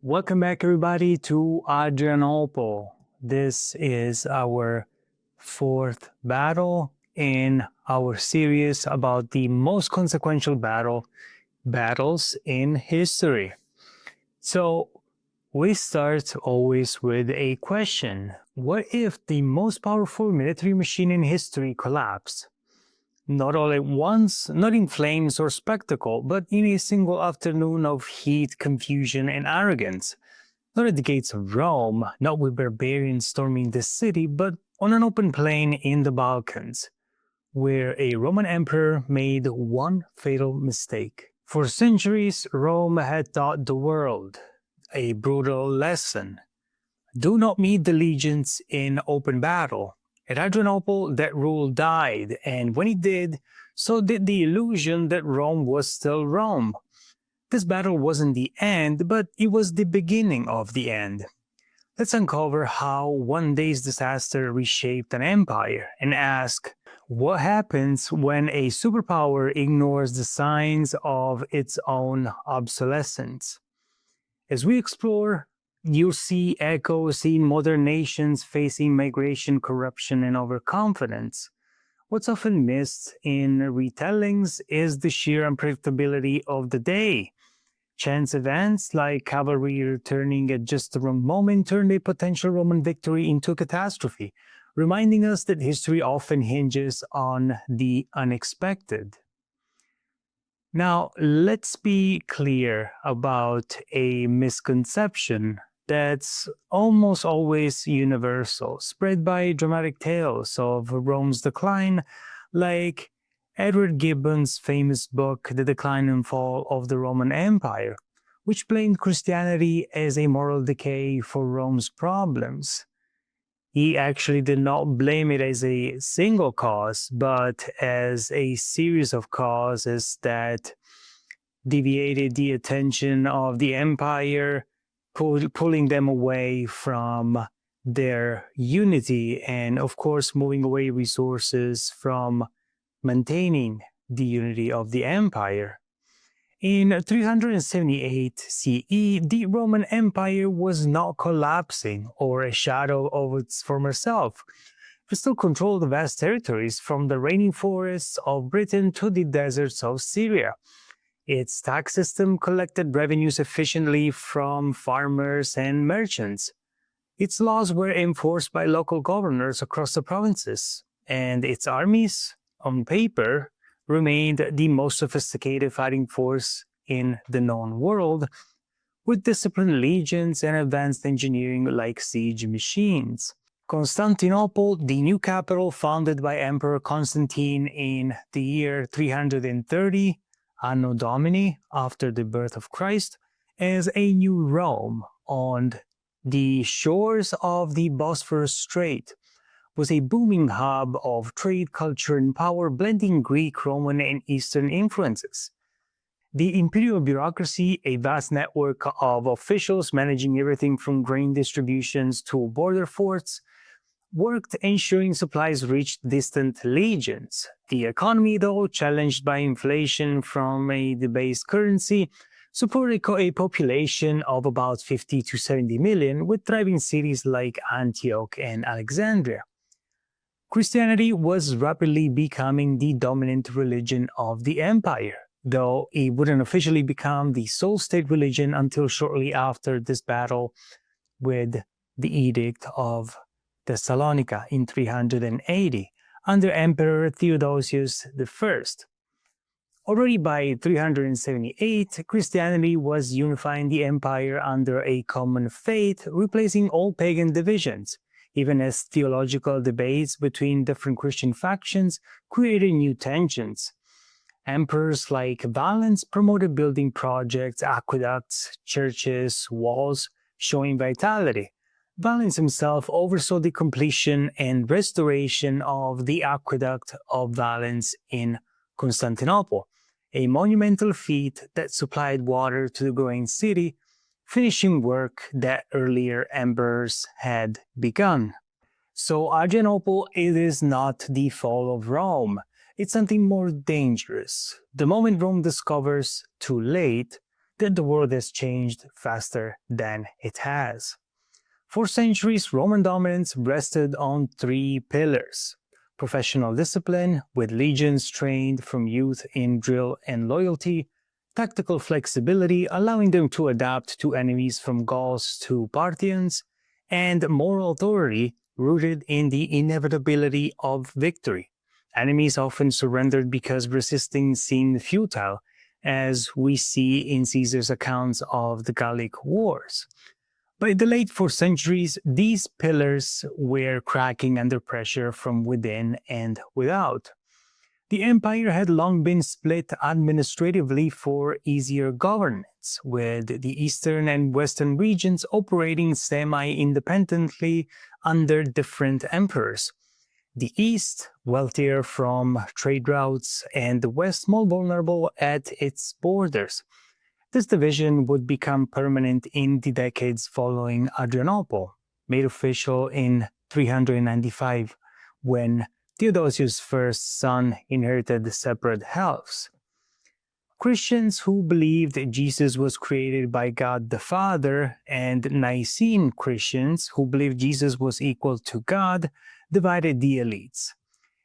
Welcome back, everybody, to Adrianople. This is our fourth battle in our series about the most consequential battles in history. So we start always with a question. What if the most powerful military machine in history collapsed? Not all at once, not in flames or spectacle, but in a single afternoon of heat, confusion, and arrogance. Not at the gates of Rome, not with barbarians storming the city, but on an open plain in the Balkans, where a Roman emperor made one fatal mistake. For centuries, Rome had taught the world a brutal lesson. Do not meet the legions in open battle. At Adrianople, that rule died, and when it did, so did the illusion that Rome was still Rome. This battle wasn't the end, but it was the beginning of the end. Let's uncover how one day's disaster reshaped an empire and ask, what happens when a superpower ignores the signs of its own obsolescence? As we explore, you'll see echoes in modern nations facing migration, corruption, and overconfidence. What's often missed in retellings is the sheer unpredictability of the day. Chance events like cavalry returning at just the wrong moment turned a potential Roman victory into catastrophe, reminding us that history often hinges on the unexpected. Now, let's be clear about a misconception that's almost always universal, spread by dramatic tales of Rome's decline, like Edward Gibbon's famous book, The Decline and Fall of the Roman Empire, which blamed Christianity as a moral decay for Rome's problems. He actually did not blame it as a single cause, but as a series of causes that deviated the attention of the empire, pulling them away from their unity and, of course, moving away resources from maintaining the unity of the empire. In 378 CE, the Roman Empire was not collapsing or a shadow of its former self. It still controlled vast territories from the raining forests of Britain to the deserts of Syria. Its tax system collected revenues efficiently from farmers and merchants. Its laws were enforced by local governors across the provinces, and its armies, on paper, remained the most sophisticated fighting force in the known world, with disciplined legions and advanced engineering like siege machines. Constantinople, the new capital founded by Emperor Constantine in the year 330 Anno Domini, after the birth of Christ, as a new Rome on the shores of the Bosphorus Strait, was a booming hub of trade, culture, and power, blending Greek, Roman, and Eastern influences. The imperial bureaucracy, a vast network of officials managing everything from grain distributions to border forts, worked ensuring supplies reached distant legions. The economy, though challenged by inflation from a debased currency, supported a population of about 50 to 70 million, with thriving cities like Antioch and Alexandria. Christianity was rapidly becoming the dominant religion of the empire, though it wouldn't officially become the sole state religion until shortly after this battle with the Edict of Thessalonica in 380 under Emperor Theodosius I. Already by 378, Christianity was unifying the empire under a common faith, replacing all pagan divisions, even as theological debates between different Christian factions created new tensions. Emperors like Valens promoted building projects, aqueducts, churches, walls, showing vitality. Valens himself oversaw the completion and restoration of the aqueduct of Valens in Constantinople, a monumental feat that supplied water to the growing city, finishing work that earlier emperors had begun. So Adrianople, it is not the fall of Rome. It's something more dangerous. The moment Rome discovers, too late, that the world has changed faster than it has. For centuries, Roman dominance rested on three pillars: professional discipline, with legions trained from youth in drill and loyalty; tactical flexibility, allowing them to adapt to enemies from Gauls to Parthians; and moral authority, rooted in the inevitability of victory. Enemies often surrendered because resisting seemed futile, as we see in Caesar's accounts of the Gallic Wars. By the late 4th centuries, these pillars were cracking under pressure from within and without. The empire had long been split administratively for easier governance, with the eastern and western regions operating semi-independently under different emperors. The east, wealthier from trade routes, and the west, more vulnerable at its borders. This division would become permanent in the decades following Adrianople, made official in 395, when Theodosius' first son inherited the separate halves. Christians who believed Jesus was created by God the Father, and Nicene Christians who believed Jesus was equal to God, divided the elites.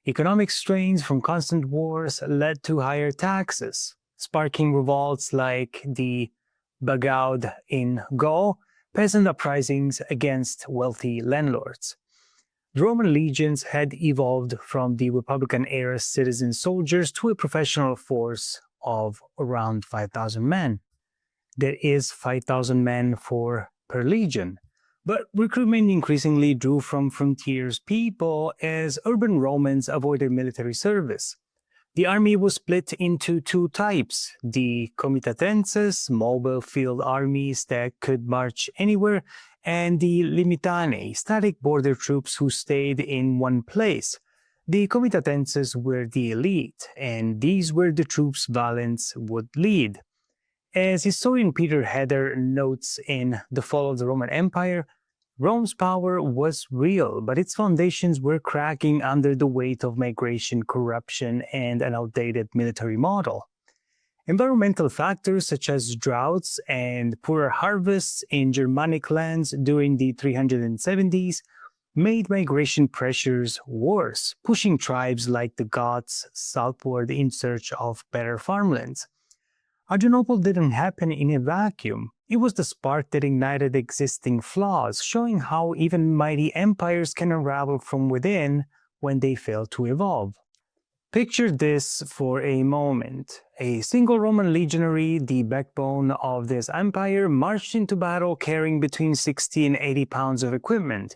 Economic strains from constant wars led to higher taxes, sparking revolts like the Bagaud in Gaul, peasant uprisings against wealthy landlords. The Roman legions had evolved from the Republican-era citizen soldiers to a professional force of around 5,000 men. There is 5,000 men per legion, but recruitment increasingly drew from frontiers people as urban Romans avoided military service. The army was split into two types: the comitatenses, mobile field armies that could march anywhere, and the limitanei, static border troops who stayed in one place. The comitatenses were the elite, and these were the troops Valens would lead. As historian Peter Heder notes in The Fall of the Roman Empire, Rome's power was real, but its foundations were cracking under the weight of migration, corruption, and an outdated military model. Environmental factors such as droughts and poorer harvests in Germanic lands during the 370s made migration pressures worse, pushing tribes like the Goths southward in search of better farmlands. Adrianople didn't happen in a vacuum. It was the spark that ignited existing flaws, showing how even mighty empires can unravel from within when they fail to evolve. Picture this for a moment. A single Roman legionary, the backbone of this empire, marched into battle carrying between 60 and 80 pounds of equipment: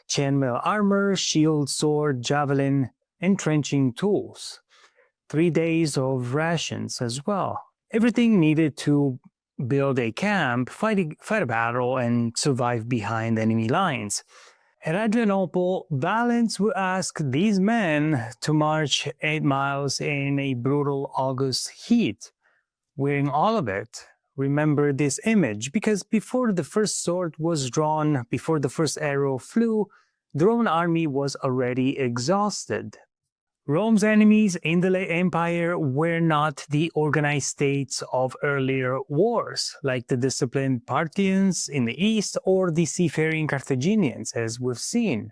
chainmail armor, shield, sword, javelin, entrenching tools. 3 days of rations as well. Everything needed to build a camp, fight a battle, and survive behind enemy lines. At Adrianople, Valens would ask these men to march 8 miles in a brutal August heat, wearing all of it. Remember this image, because before the first sword was drawn, before the first arrow flew, the Roman army was already exhausted. Rome's enemies in the late empire were not the organized states of earlier wars, like the disciplined Parthians in the east or the seafaring Carthaginians, as we've seen.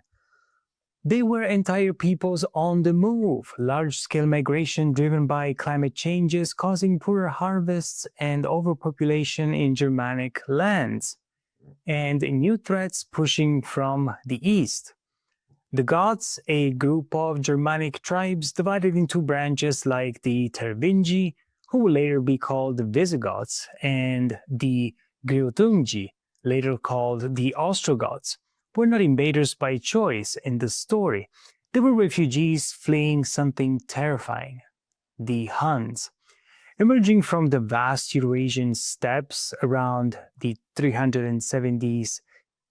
They were entire peoples on the move, large-scale migration driven by climate changes causing poorer harvests and overpopulation in Germanic lands, and new threats pushing from the east. The Goths, a group of Germanic tribes divided into branches like the Tervingi, who will later be called the Visigoths, and the Greutungi, later called the Ostrogoths, were not invaders by choice in the story. They were refugees fleeing something terrifying: the Huns. Emerging from the vast Eurasian steppes around the 370s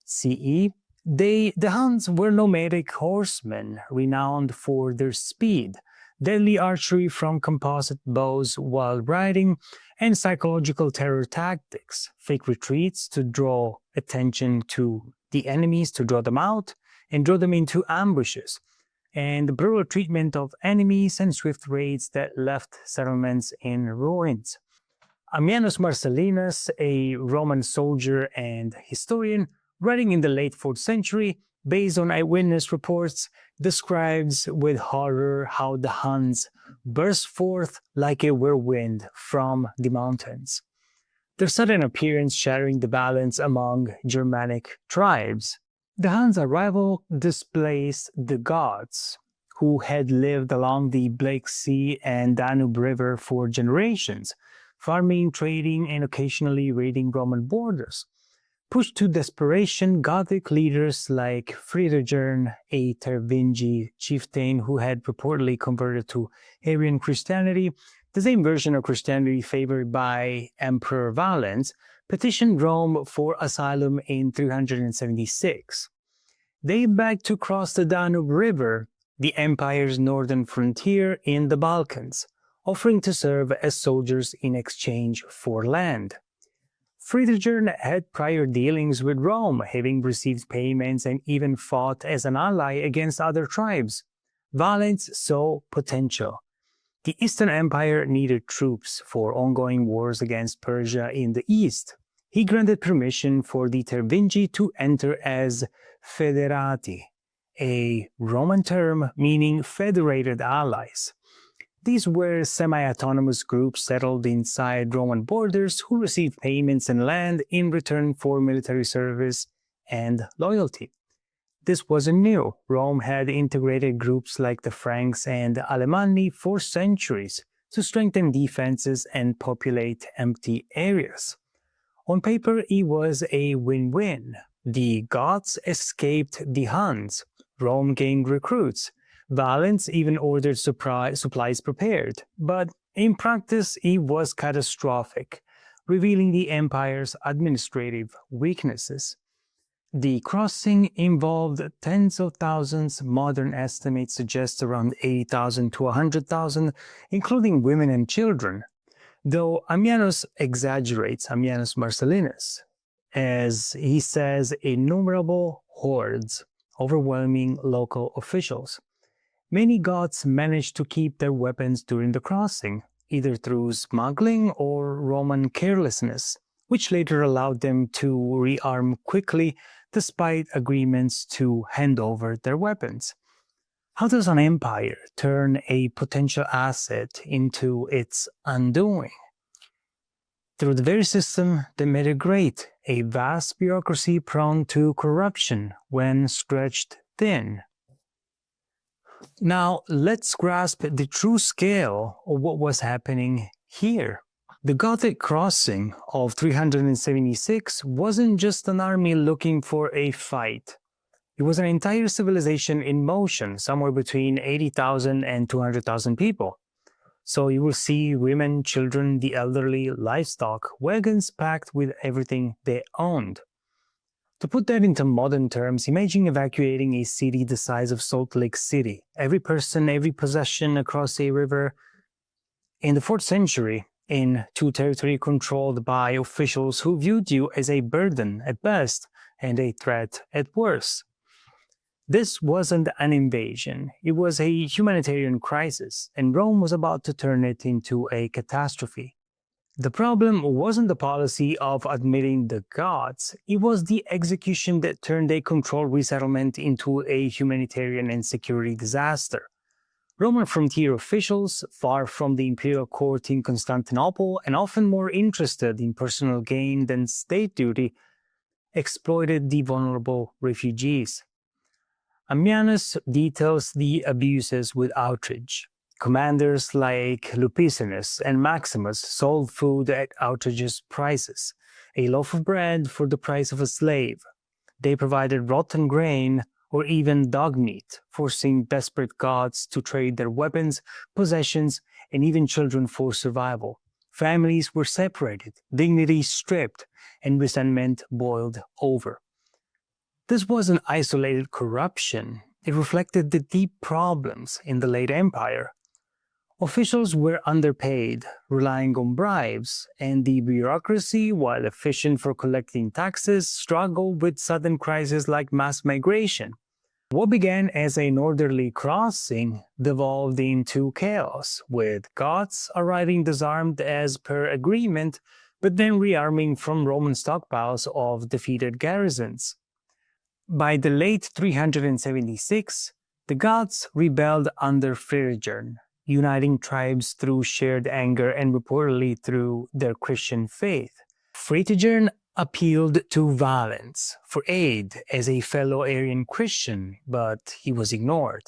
CE, the Huns were nomadic horsemen renowned for their speed, deadly archery from composite bows while riding, and psychological terror tactics: fake retreats to draw attention to the enemies, to draw them out and draw them into ambushes, and brutal treatment of enemies and swift raids that left settlements in ruins. Ammianus Marcellinus, a Roman soldier and historian, writing in the late 4th century, based on eyewitness reports, describes with horror how the Huns burst forth like a whirlwind from the mountains, their sudden appearance shattering the balance among Germanic tribes. The Huns' arrival displaced the Goths, who had lived along the Black Sea and Danube River for generations, farming, trading, and occasionally raiding Roman borders. Pushed to desperation, Gothic leaders like Fritigern, a Tervingi chieftain who had purportedly converted to Arian Christianity, the same version of Christianity favored by Emperor Valens, petitioned Rome for asylum in 376. They begged to cross the Danube River, the empire's northern frontier in the Balkans, offering to serve as soldiers in exchange for land. Fritigern had prior dealings with Rome, having received payments and even fought as an ally against other tribes. Valens saw potential. The Eastern Empire needed troops for ongoing wars against Persia in the east. He granted permission for the Tervingi to enter as federati, a Roman term meaning federated allies. These were semi-autonomous groups settled inside Roman borders who received payments and land in return for military service and loyalty. This wasn't new. Rome had integrated groups like the Franks and Alemanni for centuries to strengthen defenses and populate empty areas. On paper, it was a win-win. The Goths escaped the Huns. Rome gained recruits. Valens even ordered supplies prepared, but in practice it was catastrophic, revealing the empire's administrative weaknesses. The crossing involved tens of thousands. Modern estimates suggest around 80,000 to 100,000, including women and children, though Ammianus exaggerates, Ammianus Marcellinus, as he says innumerable hordes, overwhelming local officials. Many Goths managed to keep their weapons during the crossing, either through smuggling or Roman carelessness, which later allowed them to rearm quickly despite agreements to hand over their weapons. How does an empire turn a potential asset into its undoing? Through the very system that made it great, a vast bureaucracy prone to corruption when stretched thin. Now, let's grasp the true scale of what was happening here. The Gothic crossing of 376 wasn't just an army looking for a fight. It was an entire civilization in motion, somewhere between 80,000 and 200,000 people. So you will see women, children, the elderly, livestock, wagons packed with everything they owned. To put that into modern terms, imagine evacuating a city the size of Salt Lake City. Every person, every possession across a river. In the 4th century, into territory controlled by officials who viewed you as a burden at best and a threat at worst. This wasn't an invasion, it was a humanitarian crisis, and Rome was about to turn it into a catastrophe. The problem wasn't the policy of admitting the Goths, it was the execution that turned a controlled resettlement into a humanitarian and security disaster. Roman frontier officials, far from the imperial court in Constantinople and often more interested in personal gain than state duty, exploited the vulnerable refugees. Ammianus details the abuses with outrage. Commanders like Lupicinus and Maximus sold food at outrageous prices, a loaf of bread for the price of a slave. They provided rotten grain or even dog meat, forcing desperate Goths to trade their weapons, possessions, and even children for survival. Families were separated, dignity stripped, and resentment boiled over. This wasn't isolated corruption. It reflected the deep problems in the late empire. Officials were underpaid, relying on bribes, and the bureaucracy, while efficient for collecting taxes, struggled with sudden crises like mass migration. What began as an orderly crossing devolved into chaos, with Goths arriving disarmed as per agreement, but then rearming from Roman stockpiles of defeated garrisons. By the late 376, the Goths rebelled under Fritigern, uniting tribes through shared anger and reportedly through their Christian faith. Fritigern appealed to Valens for aid as a fellow Arian Christian, but he was ignored.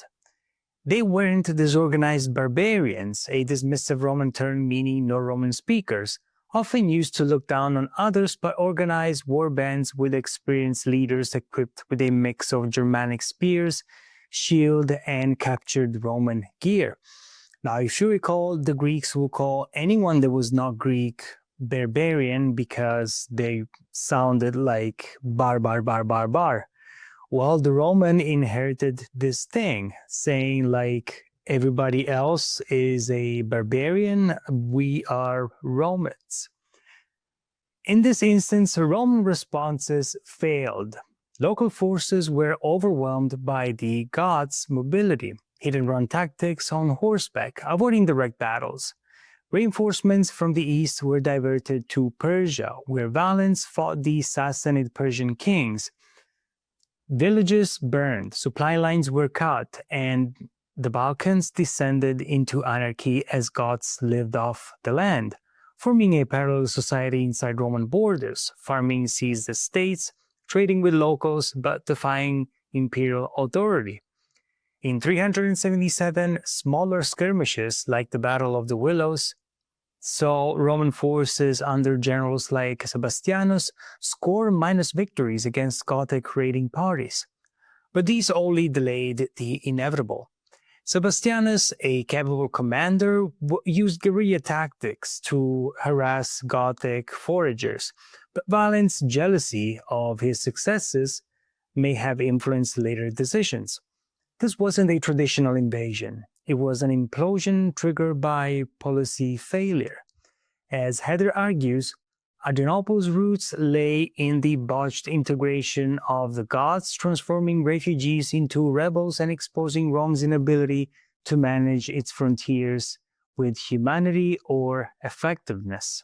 They weren't disorganized barbarians, a dismissive Roman term meaning no Roman speakers, often used to look down on others, but organized war bands with experienced leaders equipped with a mix of Germanic spears, shield, and captured Roman gear. Now, if you recall, the Greeks will call anyone that was not Greek barbarian because they sounded like bar. Well, the Roman inherited this thing, saying like everybody else is a barbarian, we are Romans. In this instance, Roman responses failed. Local forces were overwhelmed by the Goths' mobility, hit-and-run tactics on horseback, avoiding direct battles. Reinforcements from the east were diverted to Persia, where Valens fought the Sassanid Persian kings. Villages burned, supply lines were cut, and the Balkans descended into anarchy as Goths lived off the land, forming a parallel society inside Roman borders. Farming seized the states, trading with locals, but defying imperial authority. In 377, smaller skirmishes like the Battle of the Willows saw Roman forces under generals like Sebastianus score minor victories against Gothic raiding parties. But these only delayed the inevitable. Sebastianus, a cavalry commander, used guerrilla tactics to harass Gothic foragers, but Valens' jealousy of his successes may have influenced later decisions. This wasn't a traditional invasion. It was an implosion triggered by policy failure. As Heather argues, Adrianople's roots lay in the botched integration of the Goths, transforming refugees into rebels and exposing Rome's inability to manage its frontiers with humanity or effectiveness.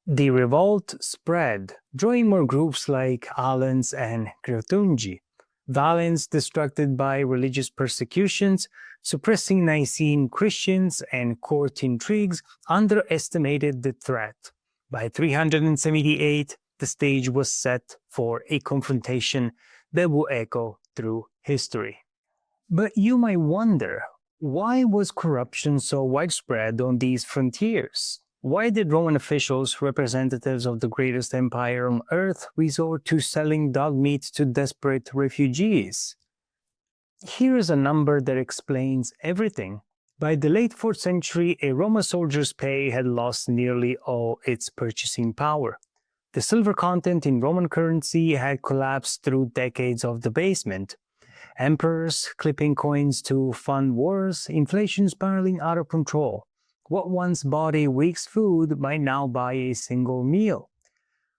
The revolt spread, drawing more groups like Alans and Cretungi. Valens, distracted by religious persecutions, suppressing Nicene Christians, and court intrigues, underestimated the threat. By 378, the stage was set for a confrontation that will echo through history. But you might wonder, why was corruption so widespread on these frontiers? Why did Roman officials, representatives of the greatest empire on earth, resort to selling dog meat to desperate refugees? Here is a number that explains everything. By the late 4th century, a Roman soldier's pay had lost nearly all its purchasing power. The silver content in Roman currency had collapsed through decades of debasement. Emperors clipping coins to fund wars, inflation spiraling out of control. What once bought a week's food might now buy a single meal.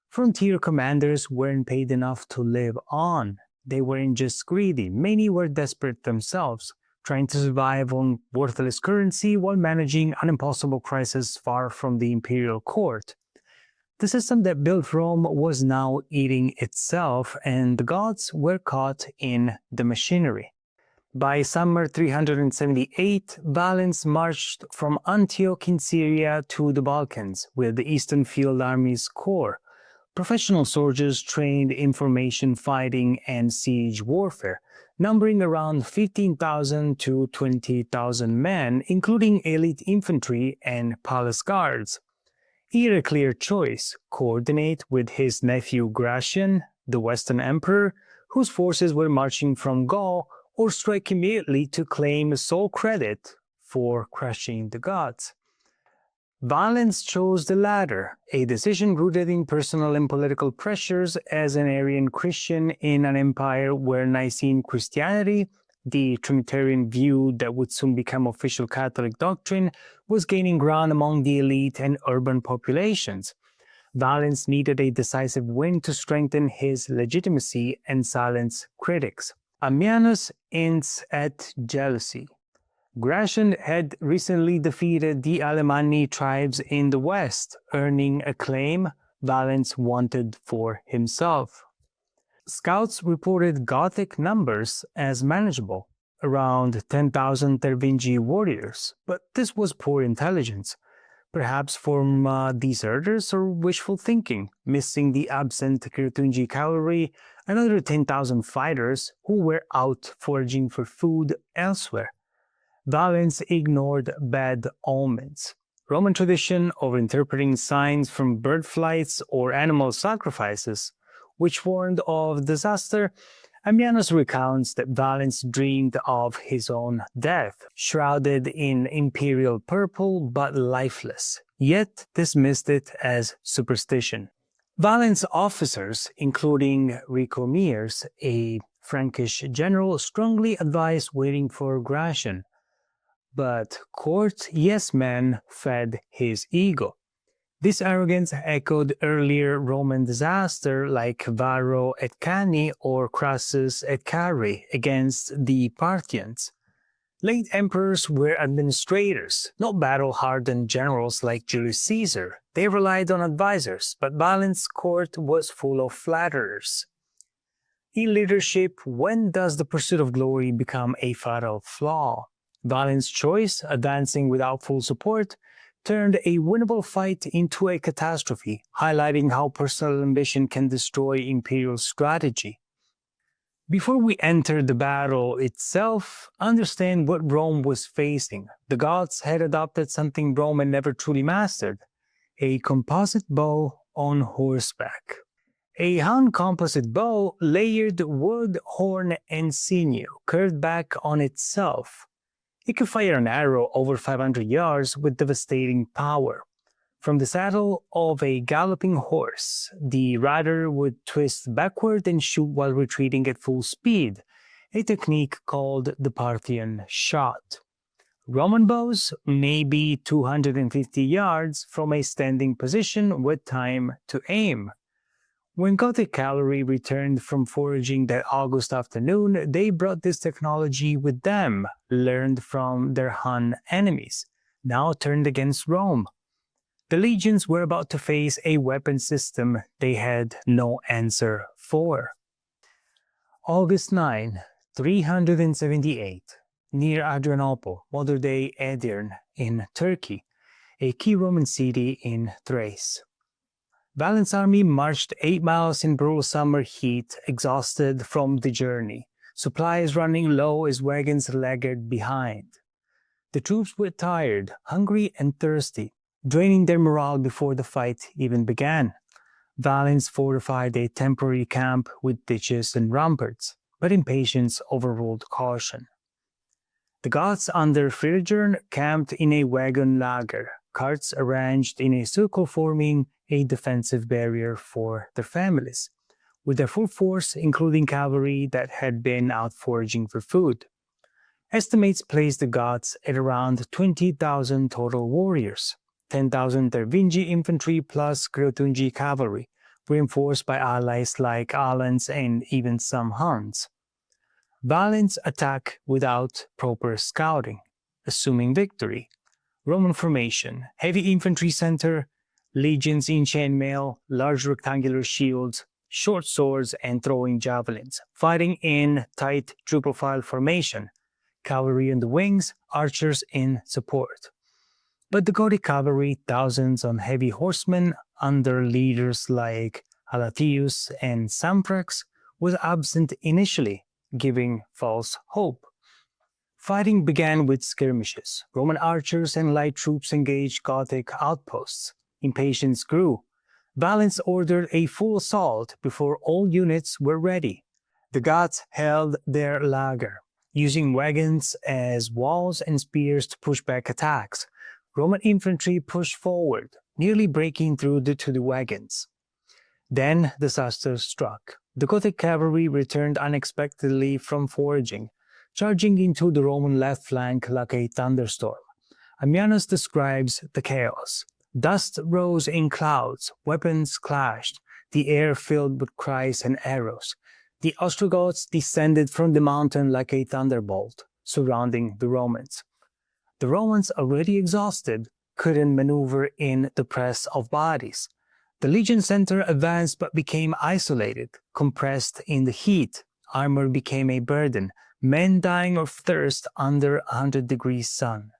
Frontier commanders weren't paid enough to live on. They weren't just greedy, many were desperate themselves, trying to survive on worthless currency while managing an impossible crisis far from the imperial court. The system that built Rome was now eating itself, and the Goths were caught in the machinery. By summer 378, Valens marched from Antioch in Syria to the Balkans with the Eastern Field Army's corps, professional soldiers trained in formation fighting and siege warfare, numbering around 15,000 to 20,000 men, including elite infantry and palace guards. He had a clear choice: coordinate with his nephew Gratian, the Western Emperor, whose forces were marching from Gaul, or strike immediately to claim sole credit for crushing the Goths. Valens chose the latter, a decision rooted in personal and political pressures as an Arian Christian in an empire where Nicene Christianity, the Trinitarian view that would soon become official Catholic doctrine, was gaining ground among the elite and urban populations. Valens needed a decisive win to strengthen his legitimacy and silence critics. Ammianus hints at jealousy. Gratian had recently defeated the Alemanni tribes in the west, earning a claim Valens wanted for himself. Scouts reported Gothic numbers as manageable, around 10,000 Tervingi warriors, but this was poor intelligence, perhaps from deserters or wishful thinking, missing the absent Cretungi cavalry, another 10,000 fighters who were out foraging for food elsewhere. Valens ignored bad omens. Roman tradition of interpreting signs from bird flights or animal sacrifices, which warned of disaster, Ammianus recounts that Valens dreamed of his own death, shrouded in imperial purple but lifeless, yet dismissed it as superstition. Valens' officers, including Ricomeres, a Frankish general, strongly advised waiting for Gratian, but court yes-men fed his ego. This arrogance echoed earlier Roman disaster like Varro at Cannae or Crassus at Carrhae against the Parthians. Late emperors were administrators, not battle-hardened generals like Julius Caesar. They relied on advisors, but Valens' court was full of flatterers. In leadership, when does the pursuit of glory become a fatal flaw? Valens' choice, advancing without full support, turned a winnable fight into a catastrophe, highlighting how personal ambition can destroy imperial strategy. Before we enter the battle itself, understand what Rome was facing. The Goths had adopted something Rome had never truly mastered: a composite bow on horseback. A Hun composite bow layered wood, horn, and sinew, curved back on itself. It could fire an arrow over 500 yards with devastating power. From the saddle of a galloping horse, the rider would twist backward and shoot while retreating at full speed, a technique called the Parthian shot. Roman bows may be 250 yards from a standing position with time to aim. When Gothic cavalry returned from foraging that August afternoon, they brought this technology with them, learned from their Hun enemies, now turned against Rome. The legions were about to face a weapon system they had no answer for. August 9, 378, near Adrianople, modern-day Edirne in Turkey, a key Roman city in Thrace. Valens' army marched 8 miles in brutal summer heat, exhausted from the journey, supplies running low as wagons lagged behind. The troops were tired, hungry, and thirsty, draining their morale before the fight even began. Valens fortified a temporary camp with ditches and ramparts, but impatience overruled caution. The Goths under Fritigern camped in a wagon lager, carts arranged in a circle forming a defensive barrier for their families, with their full force including cavalry that had been out foraging for food. Estimates placed the Goths at around 20,000 total warriors, 10,000 Tervingi infantry plus Cretungi cavalry, reinforced by allies like Alans and even some Huns. Valens attacked without proper scouting, assuming victory. Roman formation, heavy infantry center, legions in chainmail, large rectangular shields, short swords, and throwing javelins, fighting in tight triple file formation, cavalry in the wings, archers in support. But the Gothic cavalry, thousands on heavy horsemen under leaders like Alatius and Samprax, was absent initially, giving false hope. Fighting began with skirmishes. Roman archers and light troops engaged Gothic outposts. Impatience grew. Valens ordered a full assault before all units were ready. The Goths held their lager, using wagons as walls and spears to push back attacks. Roman infantry pushed forward, nearly breaking through to the wagons. Then disaster struck. The Gothic cavalry returned unexpectedly from foraging, charging into the Roman left flank like a thunderstorm. Ammianus describes the chaos. Dust rose in clouds, weapons clashed, the air filled with cries and arrows. The Ostrogoths descended from the mountain like a thunderbolt, surrounding the Romans. The Romans, already exhausted, couldn't maneuver in the press of bodies. The legion center advanced but became isolated, compressed in the heat. Armor became a burden, men dying of thirst under 100 degrees sun.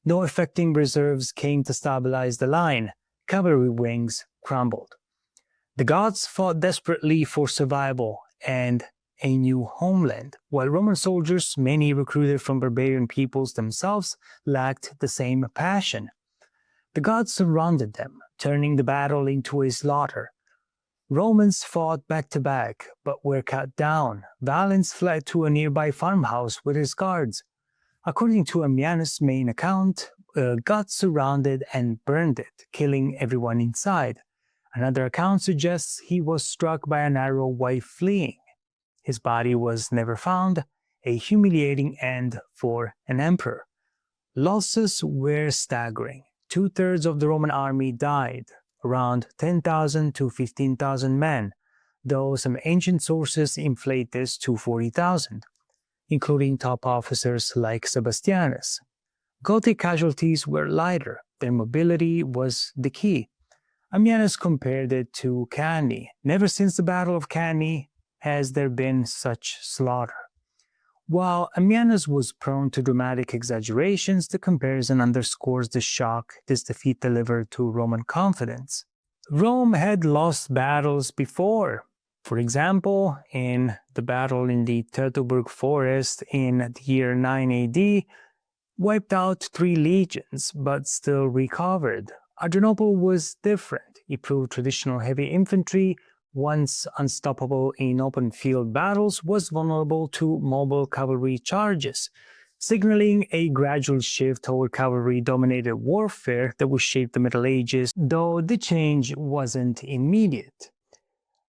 No effective reserves came to stabilize the line. Cavalry wings crumbled. The Goths fought desperately for survival and a new homeland, while Roman soldiers, many recruited from barbarian peoples themselves, lacked the same passion. The Goths surrounded them, turning the battle into a slaughter. Romans fought back to back, but were cut down. Valens fled to a nearby farmhouse with his guards. According to Ammianus' main account, Goths surrounded and burned it, killing everyone inside. Another account suggests he was struck by an arrow while fleeing. His body was never found, a humiliating end for an emperor. Losses were staggering. 2/3 of the Roman army died, around 10,000 to 15,000 men, though some ancient sources inflate this to 40,000, including top officers like Sebastianus. Gothic casualties were lighter. Their mobility was the key. Ammianus compared it to Cannae. Never since the Battle of Cannae has there been such slaughter. While Ammianus was prone to dramatic exaggerations, the comparison underscores the shock this defeat delivered to Roman confidence. Rome had lost battles before. For example, in the battle in the Teutoburg forest in the year 9 AD, wiped out 3 legions but still recovered. Adrianople was different. It proved traditional heavy infantry, once unstoppable in open field battles, was vulnerable to mobile cavalry charges, signaling a gradual shift toward cavalry-dominated warfare that would shape the Middle Ages, though the change wasn't immediate.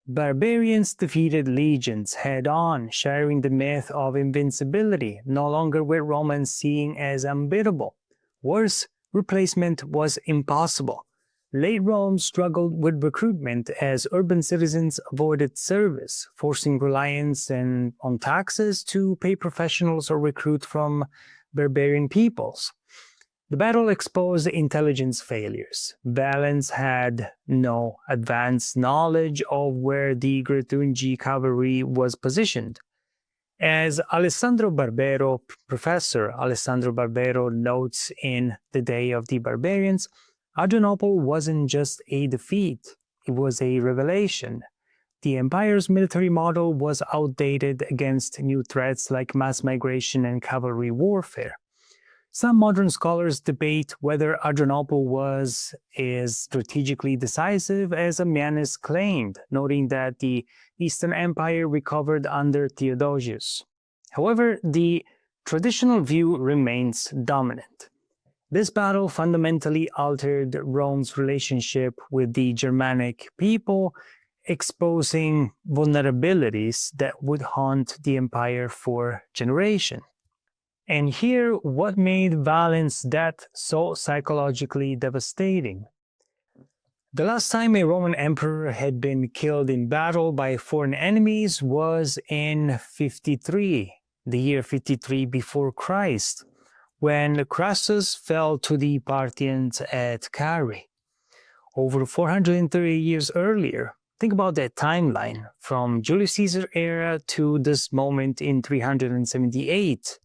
Barbarians defeated legions head-on, sharing the myth of invincibility, no longer were Romans seen as unbeatable. Worse, replacement was impossible. Late Rome struggled with recruitment as urban citizens avoided service, forcing reliance on taxes to pay professionals or recruit from barbarian peoples. The battle exposed intelligence failures. Valens had no advanced knowledge of where the refugee cavalry was positioned. As Professor Alessandro Barbero notes in The Day of the Barbarians, Adrianople wasn't just a defeat, it was a revelation. The empire's military model was outdated against new threats like mass migration and cavalry warfare. Some modern scholars debate whether Adrianople was as strategically decisive as Ammianus claimed, noting that the Eastern Empire recovered under Theodosius. However, the traditional view remains dominant. This battle fundamentally altered Rome's relationship with the Germanic people, exposing vulnerabilities that would haunt the empire for generations. And here, what made Valens' death so psychologically devastating? The last time a Roman emperor had been killed in battle by foreign enemies was in 53, the year 53 before Christ, when Crassus fell to the Parthians at Cannae. Over 430 years earlier, think about that timeline, from Julius Caesar era to this moment in 378.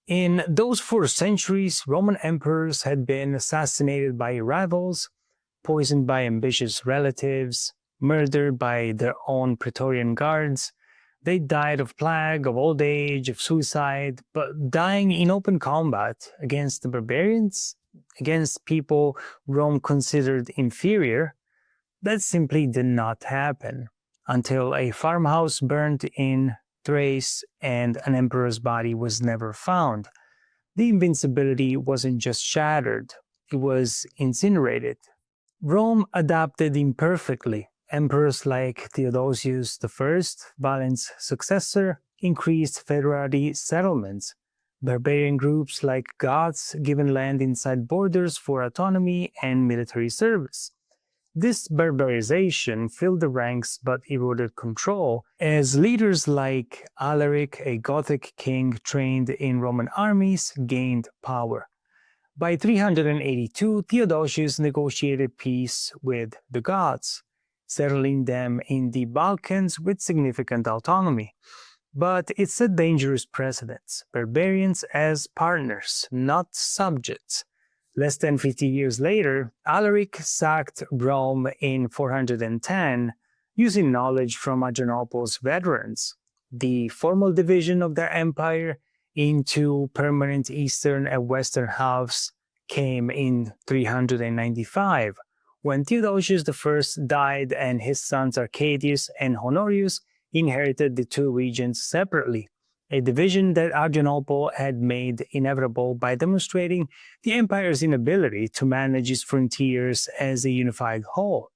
In those 4 centuries, Roman emperors had been assassinated by rivals, poisoned by ambitious relatives, murdered by their own Praetorian guards. They died of plague, of old age, of suicide, but dying in open combat against the barbarians, against people Rome considered inferior, that simply did not happen until a farmhouse burned in Thrace and an emperor's body was never found. The invincibility wasn't just shattered, it was incinerated. Rome adapted imperfectly. Emperors like Theodosius I, Valens' successor, increased federal settlements. Barbarian groups like Goths given land inside borders for autonomy and military service. This barbarization filled the ranks but eroded control, as leaders like Alaric, a Gothic king trained in Roman armies, gained power. By 382, Theodosius negotiated peace with the Goths, settling them in the Balkans with significant autonomy. But it set dangerous precedents: barbarians as partners, not subjects. Less than 50 years later, Alaric sacked Rome in 410, using knowledge from Adrianople's veterans. The formal division of their empire into permanent eastern and western halves came in 395, when Theodosius I died and his sons Arcadius and Honorius inherited the two regions separately, a division that Adrianople had made inevitable by demonstrating the empire's inability to manage its frontiers as a unified whole.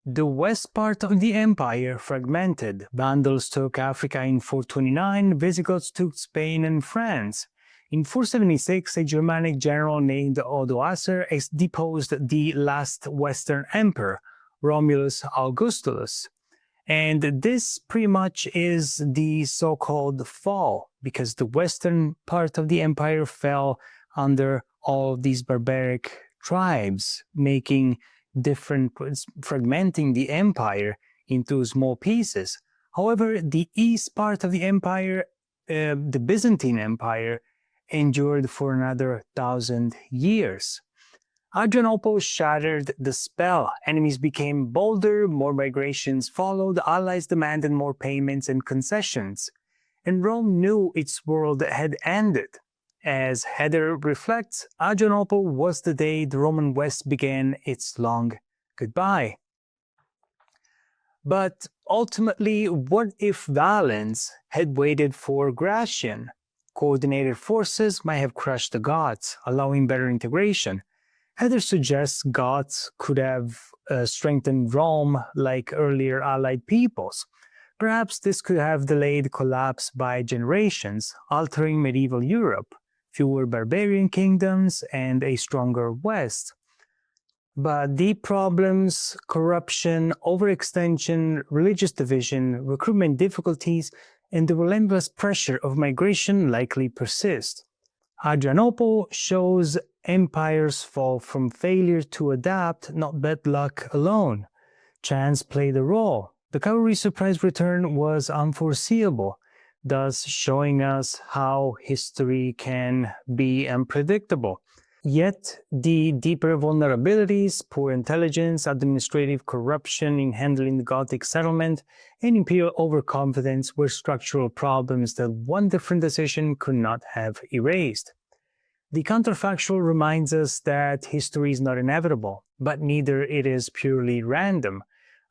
The west part of the empire fragmented. Vandals took Africa in 429, Visigoths took Spain and France. In 476, a Germanic general named Odoacer deposed the last Western emperor, Romulus Augustulus. And this pretty much is the so-called fall, because the western part of the empire fell under all of these barbaric tribes, fragmenting the empire into small pieces. However, the east part of the empire, the Byzantine Empire, endured for another 1,000 years. Adrianople shattered the spell. Enemies became bolder, more migrations followed, allies demanded more payments and concessions, and Rome knew its world had ended. As Heather reflects, Adrianople was the day the Roman West began its long goodbye. But ultimately, what if Valens had waited for Gratian? Coordinated forces might have crushed the Goths, allowing better integration. Heather suggests Goths could have strengthened Rome like earlier allied peoples. Perhaps this could have delayed collapse by generations, altering medieval Europe, fewer barbarian kingdoms, and a stronger West. But deep problems, corruption, overextension, religious division, recruitment difficulties, and the relentless pressure of migration likely persist. Adrianople shows empires fall from failure to adapt, not bad luck alone. Chance played a role. The cavalry surprise return was unforeseeable, thus showing us how history can be unpredictable. Yet, the deeper vulnerabilities, poor intelligence, administrative corruption in handling the Gothic settlement, and imperial overconfidence were structural problems that one different decision could not have erased. The counterfactual reminds us that history is not inevitable, but neither it is purely random.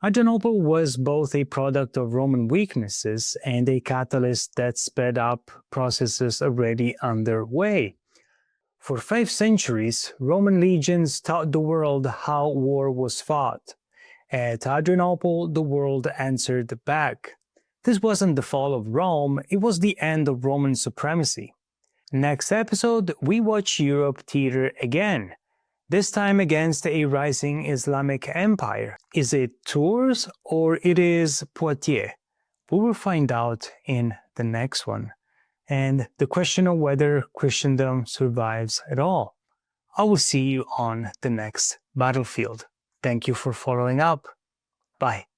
Adrianople was both a product of Roman weaknesses and a catalyst that sped up processes already underway. For 5 centuries, Roman legions taught the world how war was fought. At Adrianople, the world answered back. This wasn't the fall of Rome, it was the end of Roman supremacy. Next episode, we watch Europe teeter again, this time against a rising Islamic empire. Is it Tours or it is Poitiers? We will find out in the next one. And the question of whether Christendom survives at all. I will see you on the next battlefield. Thank you for following up. Bye.